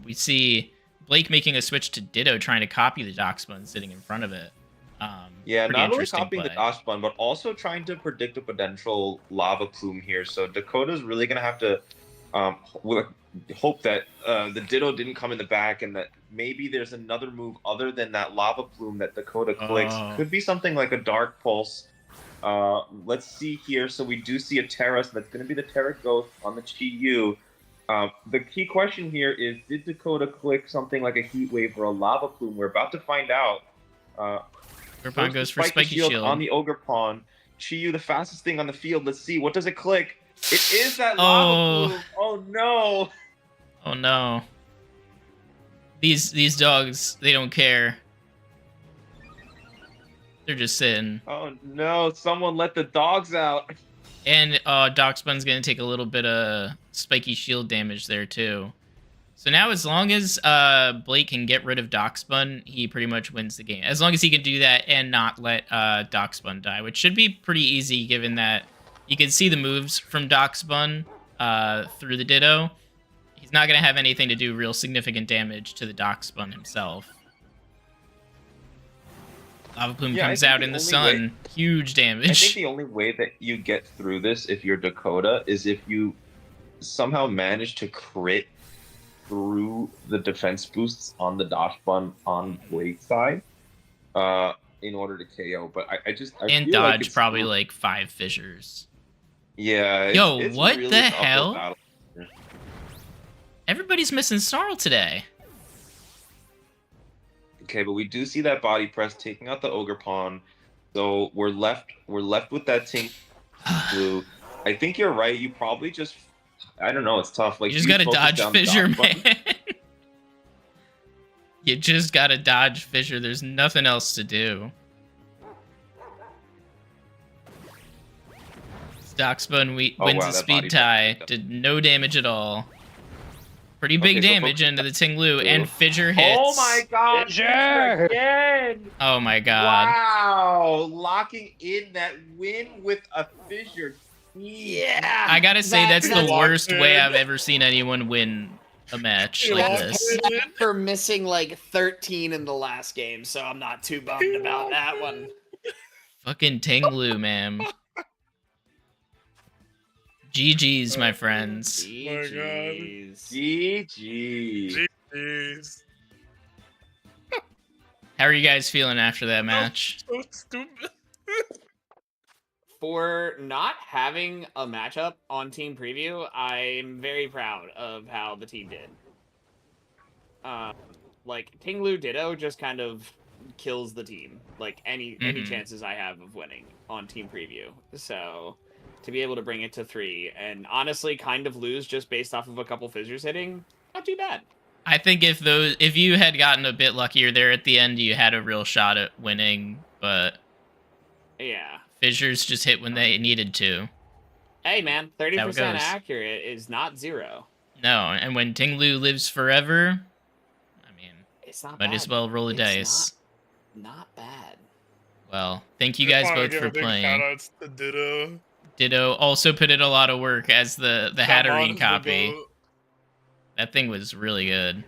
we see Blake making a switch to Ditto, trying to copy the Doxbun sitting in front of it. Yeah, not only copying the Doxbun, but also trying to predict a potential Lava Plume here. So Dakota's really going to have to hope that the Ditto didn't come in the back, and that maybe there's another move other than that Lava Plume that Dakota clicks. Could be something like a Dark Pulse. Let's see here. So we do see a Terra, so that's going to be the Terra Ghost on the Chi-Yu. The key question here is, did Dakota click something like a Heat Wave or a Lava Plume? We're about to find out. Ogre Pawn goes for Spiky Shield on the Ogre Pawn. Chi-Yu, the fastest thing on the field. Let's see. What does it click? It is that Lava Plume. Oh, no. Oh, no. These dogs, they don't care. They're just sitting. Oh, no. Someone let the dogs out. And Doxbun's going to take a little bit of Spiky Shield damage there, too. So now, as long as Blake can get rid of Doxbun, he pretty much wins the game. As long as he can do that and not let Doxbun die, which should be pretty easy, given that you can see the moves from Doxbun through the Ditto. He's not going to have anything to do real significant damage to the Doxbun himself. Lava Plume comes out in the sun. Huge damage. I think the only way that you get through this, if you're Dakota, is if you somehow manage to crit through the defense boosts on the Doxbun on Blake's side in order to KO. But I and feel dodge like it's probably like 5 fissures. Yeah. Yo, what really the hell? Everybody's missing Snarl today. Okay, but we do see that body press taking out the Ogre Pawn. So we're left with that Tink Blue. I think you're right. You probably just, I don't know, it's tough. Like, you just gotta dodge Fissure, man. You just gotta dodge Fissure. There's nothing else to do. Darkspawn wins Oh, wow, a that body speed tie. picked up. Did no damage at all. Pretty big Okay, so damage into the Tinglu, and Fissure hits. Oh my god, Fissure! again! Oh my god. Wow, locking in that win with a fissure. Yeah. I gotta say, that's the that's- worst way I've ever seen anyone win a match like this. For missing like 13 in the last game, so I'm not too bummed about that one. Fucking Tinglu, man. GG's, my friends. GG's. GG. Jeez. How are you guys feeling after that match? So stupid. For not having a matchup on Team Preview, I'm very proud of how the team did. Like Tinglu Ditto just kind of kills the team. Like any chances I have of winning on Team Preview. So to be able to bring it to 3 and honestly kind of lose just based off of a couple fissures hitting, not too bad. I think if you had gotten a bit luckier there at the end, you had a real shot at winning, but Yeah. Fissures just hit when they needed to. Hey man, 30% goes. accurate is not 0. No, and when Tinglu lives forever, I mean, It's not might bad. as well roll the It's dice. Not bad. Well, thank you guys both for playing. Shoutouts to Ditto. Ditto also put in a lot of work as the Hatterene copy. Goat. That thing was really good.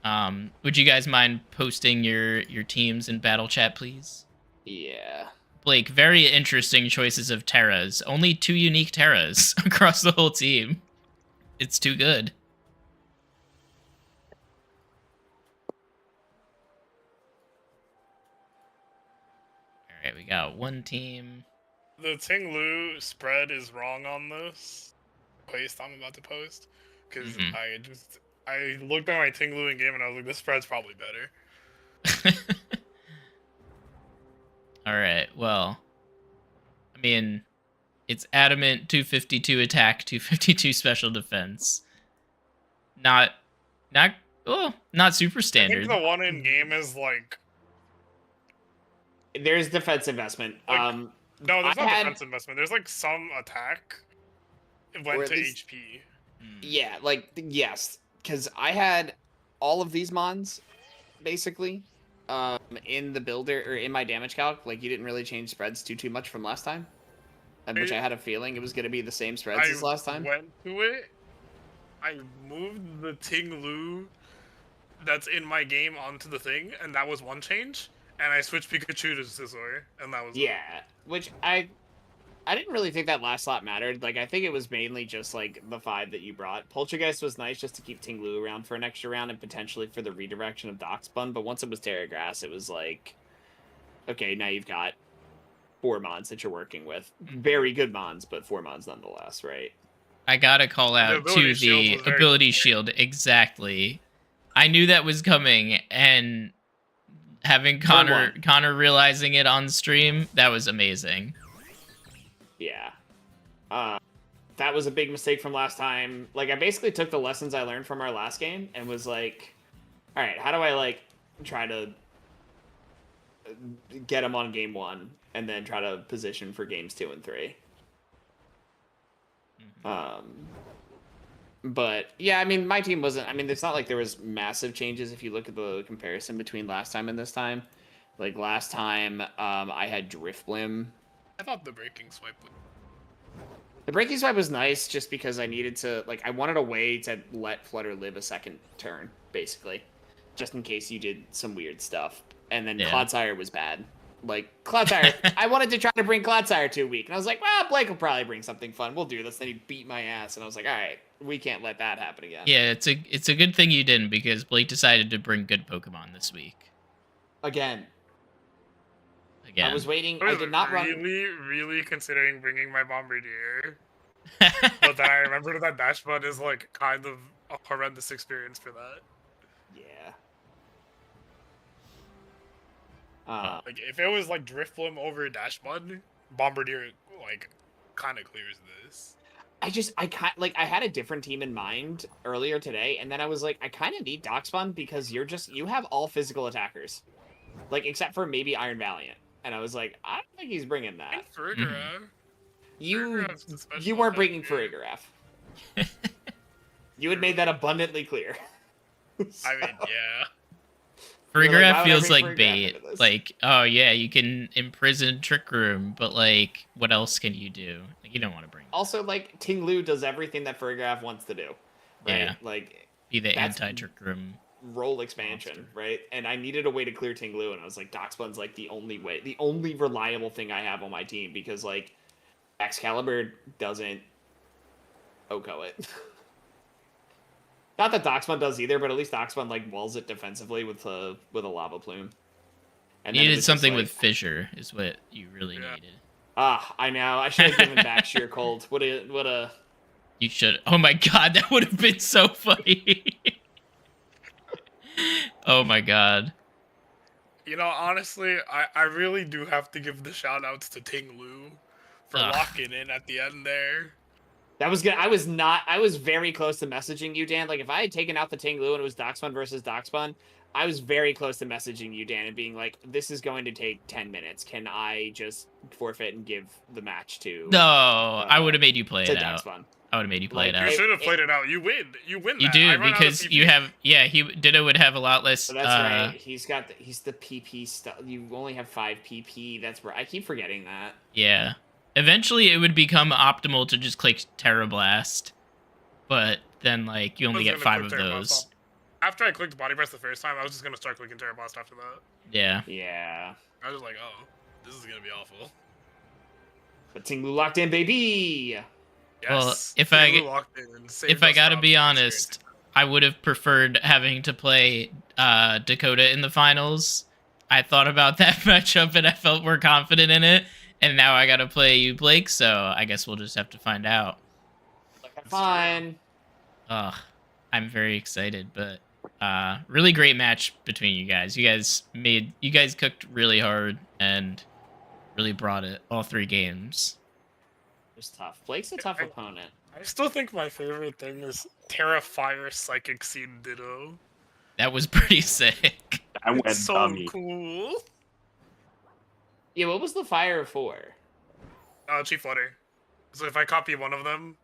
Would you guys mind posting your teams in battle chat, please? Yeah. Blake, very interesting choices of Terras. Only 2 unique Terras across the whole team. It's too good. Alright, we got one team. The Tinglu spread is wrong on this post I'm about to post. Because Mhm. I looked at my Tinglu in game and I was like, this spread's probably better. Alright, well. I mean, it's adamant 252 attack, 252 special defense. Not super I standard. think the one in game is like There's defense investment. Like, no, there's I not had- defense investment. There's like some attack. It Or went at to least- HP. Yeah, like yes, because I had all of these mons, basically, in the builder or in my damage calc. Like you didn't really change spreads too much from last time, which I had a feeling it was going to be the same spreads as last time. Went to it. I moved the Tinglu that's in my game onto the thing, and that was one change. And I switched Pikachu to Scizor, and that was it. Yeah, which I didn't really think that last slot mattered. Like I think it was mainly just like the 5 that you brought. Poltergeist was nice just to keep Tinglu around for an extra round and potentially for the redirection of Darkspawn. But once it was Terragrass, it was like, okay, now you've got 4 mons that you're working with. Very good mons, but 4 mons nonetheless, right? I gotta call out ability to shield the was very ability good. shield. Exactly. I knew that was coming, and having Connor realizing it on stream, that was amazing. Yeah. That was a big mistake from last time. Like, I basically took the lessons I learned from our last game and was like, all right, how do I, like, try to get him on game 1 and then try to position for games 2 and 3? But, yeah, I mean, my team wasn't... I mean, it's not like there was massive changes if you look at the comparison between last time and this time. Like, last time, I had Driftblim. I thought the breaking swipe would. The breaking swipe was nice just because I needed to, like, I wanted a way to let Flutter live a second turn, basically. Just in case you did some weird stuff. And then Yeah. Clodsire was bad. Like, Clodsire, I wanted to try to bring Clodsire 2 week. And I was like, well, Blake will probably bring something fun. We'll do this. Then he beat my ass. And I was like, all right, we can't let that happen again. Yeah, it's a good thing you didn't, because Blake decided to bring good Pokemon this week. Again. Again. I was waiting. I I was did not run. really considering bringing my Bombardier. But then I remembered that Dashbud is like kind of a horrendous experience for that. Yeah. Like if it was like Drifblim over Dashbud, Bombardier like kind of clears this. I had a different team in mind earlier today, and then I was like, I kind of need Darkspawn because you have all physical attackers, like except for maybe Iron Valiant, and I was like, I don't think he's bringing that. And Fergura. You Farragraph's a special you weren't type bringing game. Farragraph. You had made that abundantly clear. I mean, yeah. You're like, Farragraph why would I feels bring like Farragraph bait. into this? Like, oh yeah, you can imprison Trick Room, but like, what else can you do? Like, you don't want to bring. Also, like, Ting Lu does everything that Farragraph wants to do, right? Yeah. Like, Be the that's anti-Trick Room. role expansion, Monster. right? And I needed a way to clear Ting Lu, and I was like, Doxpun's like the only way, the only reliable thing I have on my team, because like Excalibur doesn't Oko it. Not that Doxpun does either, but at least Doxpun like walls it defensively with a lava plume. And You then it needed was just, something like, with Fissure, is what you really Yeah. needed. I know. I should have given back Sheer Cold. What a You should. Oh my god, that would have been so funny. Oh my god. You know, honestly, I really do have to give the shout outs to Ting Lu for Ugh. locking in at the end there. That was good. I was very close to messaging you, Dan. Like, if I had taken out the Ting Lu and it was Doxpun versus Doxpun, I was very close to messaging you, Dan, and being like, this is going to take 10 minutes. Can I just forfeit and give the match to No, I would have made you play to it out. Doxpun? I would have made you play Like, it You out. should have played it out. You win. You win. You that. I do run out of because you PP. have Ditto would have a lot less. So that's right. He's the PP stuff. You only have 5 PP. That's where I keep forgetting that. Yeah. Eventually, it would become optimal to just click Terra Blast, but then like you I only was get gonna 5 click of Terra those. Blast. After I clicked Body Press the first time, I was just gonna start clicking Terra Blast after that. Yeah. Yeah. I was just like, oh, this is gonna be awful. But Ting Lu locked in, baby. Yes. Well, if Ting I Lu get- locked in and saved If I us gotta from be the honest, I would have preferred having to play Dakota in the finals. I thought about that matchup and I felt more confident in it. And now I gotta play you, Blake, so I guess we'll just have to find out. Fine. Ugh, I'm very excited, but really great match between you guys. You guys cooked really hard and really brought it all 3 games. It was tough. Blake's a tough opponent. I still think my favorite thing is Terra Fire Psychic Seed Ditto. That was pretty sick. I went It's so dummy. cool. Yeah, what was the fire for? Chief Flutter. So if I copy one of them,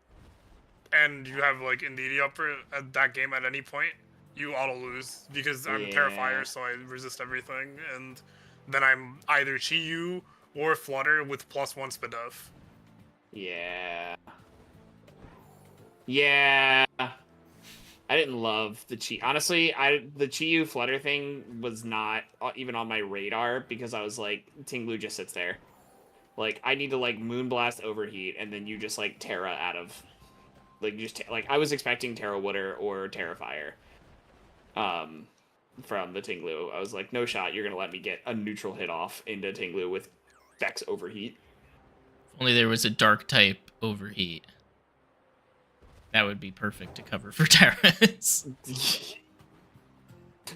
and you have like Indeedee up at that game at any point, you auto lose because I'm Terra Yeah. Fire, so I resist everything, and then I'm either Chi-Yu or Flutter with +1 speed def. Yeah. Yeah. I didn't love the Chi. Honestly, the Chi-Yu Flutter thing was not even on my radar because I was like, Ting Lu just sits there. Like, I need to like Moonblast Overheat, and then you just like Terra out of, like, like I was expecting Terra Water or Terra Fire. From the Ting Lu, I was like, no shot, you're gonna let me get a neutral hit off into Ting Lu with Vex Overheat. If only there was a dark type overheat. That would be perfect to cover for Terras.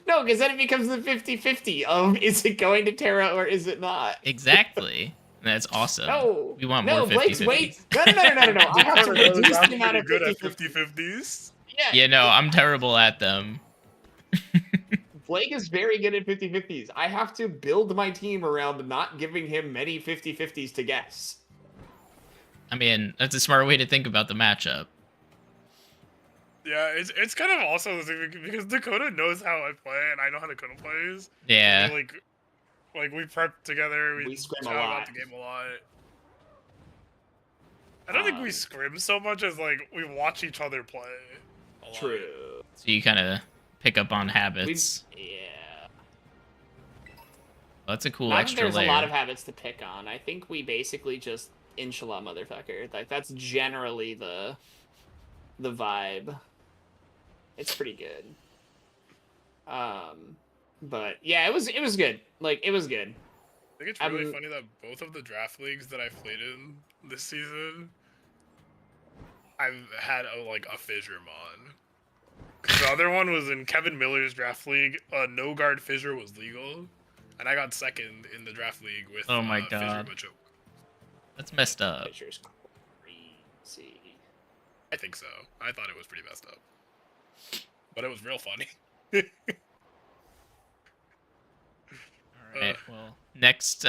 No, because then it becomes the 50-50 of is it going to Terra or is it not? Exactly. That's awesome. No, We want no, more Blake's 50-50s. wait. No. I have to reduce the amount pretty of good at 50-50. 50-50s. Yeah, no, I'm terrible at them. Blake is very good at 50-50s. I have to build my team around not giving him many 50-50s to guess. I mean, that's a smart way to think about the matchup. Yeah, it's kind of also because Dakota knows how I play and I know how Dakota plays. Yeah. We, like we prep together. We scrim a chat about lot. the game a lot. I don't think we scrim so much as like we watch each other play. A lot. True. So you kind of pick up on habits. Yeah. Well, that's a cool Not that extra there's layer. a lot of habits to pick on. I think we basically just inshallah motherfucker. Like that's generally the vibe. It's pretty good. But yeah, it was good. Like it was good. I think it's really funny that both of the draft leagues that I've played in this season, I've had a fissure mon. 'Cause the other one was in Kevin Miller's draft league. No guard fissure was legal, and I got second in the draft league with Oh my Fissure God. Machoke. That's messed up. Pictures crazy. I think so. I thought it was pretty messed up, but it was real funny. All right. Well, next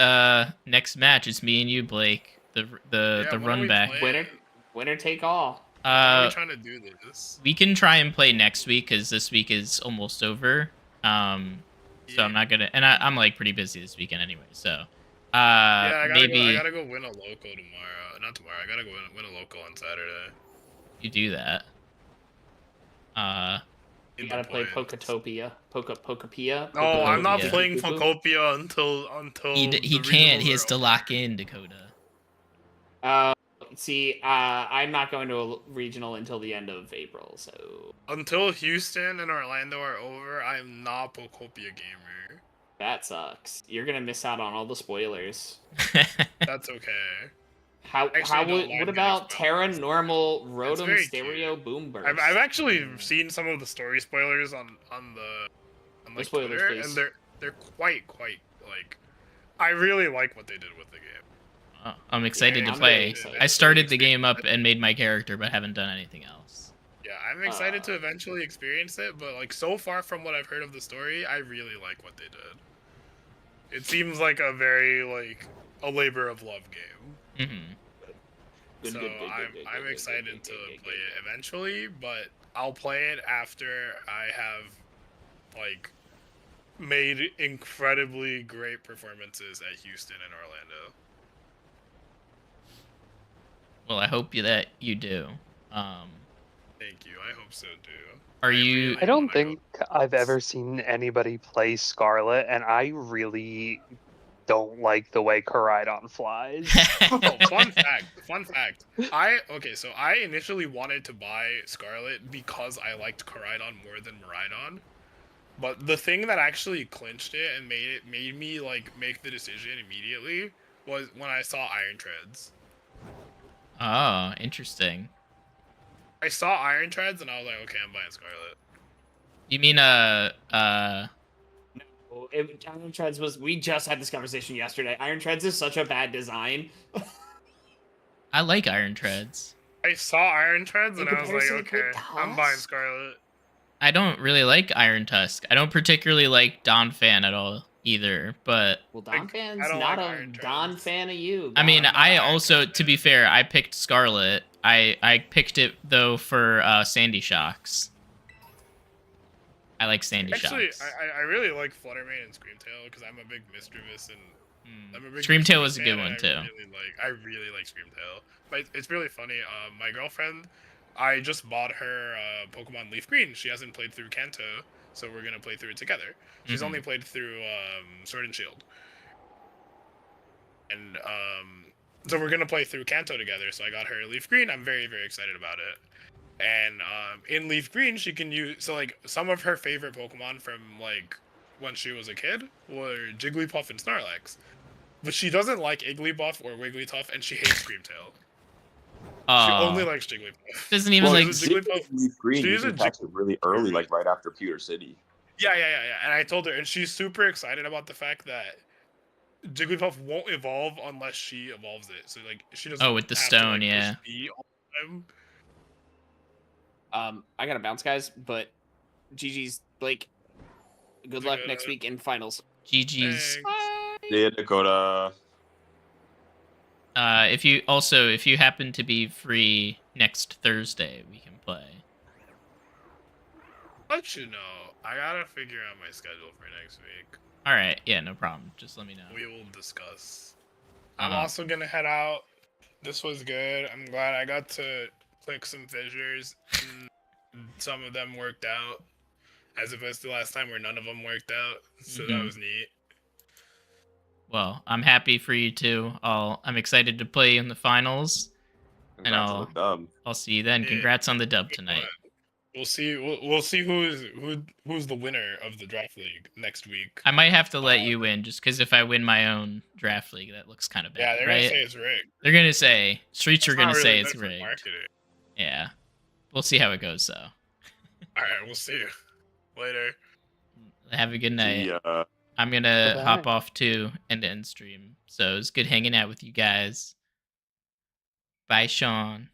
match is me and you, Blake. the when are run we back. playing? Winner take all. When are we Uh, trying to do this? we can try and play next week because this week is almost over. So Yeah. I'm not gonna, and I'm like pretty busy this weekend anyway. So Yeah, I maybe gotta go win a local tomorrow. Not tomorrow. I gotta go win a local on Saturday. you do that. You Need gotta the play points. Pokatopia. Pokapia. No, I'm not Pokapia. playing Phocopia until he the can't. He regionals has are to over. lock in Dakota. See, I'm not going to a regional until the end of April, so Until Houston and Orlando are over, I am not Phocopia gamer. that sucks. You're gonna miss out on all the spoilers. That's okay. How Actually, how don't would, mind what getting about spoiled. Terra Normal It's Rotom very Stereo cute. Boom Burst? I've actually seen some of the story spoilers on No like spoilers, Twitter, please. and they're quite like. I really like what they did with the game. I'm excited Yeah, to I'm play. very excited. I started the game up and made my character, but haven't done anything else. Yeah, I'm excited to eventually experience it, but like so far from what I've heard of the story, I really like what they did. It seems like a very like a labor of love game. Mm-hmm. So I'm excited to play it eventually, but I'll play it after I have like made incredibly great performances at Houston and Orlando. Well, I hope that you do. Thank you. I hope so too. Are I you? really I don't wanna think go. I've ever seen anybody play Scarlet, and I really don't like the way Koraidon flies. Oh, fun fact. So I initially wanted to buy Scarlet because I liked Koraidon more than Miraidon. But the thing that actually clinched it and made me like make the decision immediately was when I saw Iron Treads. Oh, interesting. I saw Iron Treads and I was like, okay, I'm buying Scarlet. You mean Iron Treads was. We just had this conversation yesterday. Iron Treads is such a bad design. I like Iron Treads. I saw Iron Treads and In I was like, comparison to okay, I'm buying Tusk? Scarlet. I don't really like Iron Tusk. I don't particularly like Don Fan at all either, but Well, Don Like, Fan's I don't not like a Iron Don Treads. fan of you. I mean, I'm not I an also, Iron to be fair, I picked Scarlet. I picked it though for Sandy Shocks. I like Sandy Actually, Shocks. I really like Fluttermane and Screamtail because I'm a big Mischievous and I'm a big Screamtail Mischievous was a good fan, one and too. I really like Screamtail. But it's really funny. My girlfriend, I just bought her Pokemon Leaf Green. She hasn't played through Kanto, so we're gonna play through it together. She's Mhm. only played through Sword and Shield, and so we're gonna play through Kanto together. So I got her Leaf Green. I'm very excited about it. And in Leaf Green, she can use like some of her favorite Pokemon from like when she was a kid were Jigglypuff and Snorlax. But she doesn't like Igglybuff or Wigglytuff, and she hates Screamtail. She only Oh, likes Jigglypuff. doesn't even Well, like. She's a Jigglypuff. Leaf Green, She you is a can catch it really early, like right after Pewter City. Yeah. And I told her, and she's super excited about the fact that Jigglypuff won't evolve unless she evolves it. So like she doesn't. Oh, with the have stone, to, like, yeah. push B all the time. I gotta bounce, guys, but GG's Blake. Good luck next week in finals. GG's. Thanks. Yeah, Dakota. If you happen to be free next Thursday, we can play. Let you know. I gotta figure out my schedule for next week. All right, yeah, no problem. Just let me know. We will discuss. I'm Uh-huh. also gonna head out. This was good. I'm glad I got to click some fissures. Some of them worked out, as opposed to last time where none of them worked out. So that Mhm. was neat. Well, I'm happy for you too. I'm excited to play in the finals, and Congrats on the dub. I'll see you then. Yeah. Congrats on the dub tonight. We'll see. We'll see who's the winner of the draft league next week. I might have to let you win just because if I win my own draft league, that looks kind of bad. Yeah, they're right? gonna say it's rigged. They're gonna say streets are It's gonna not say really it's good for rigged. marketing. Yeah, we'll see how it goes though. All right, we'll see you later. Have a good night. Yeah. I'm gonna Bye-bye. hop off too and end stream. So it's good hanging out with you guys. Bye, Sean.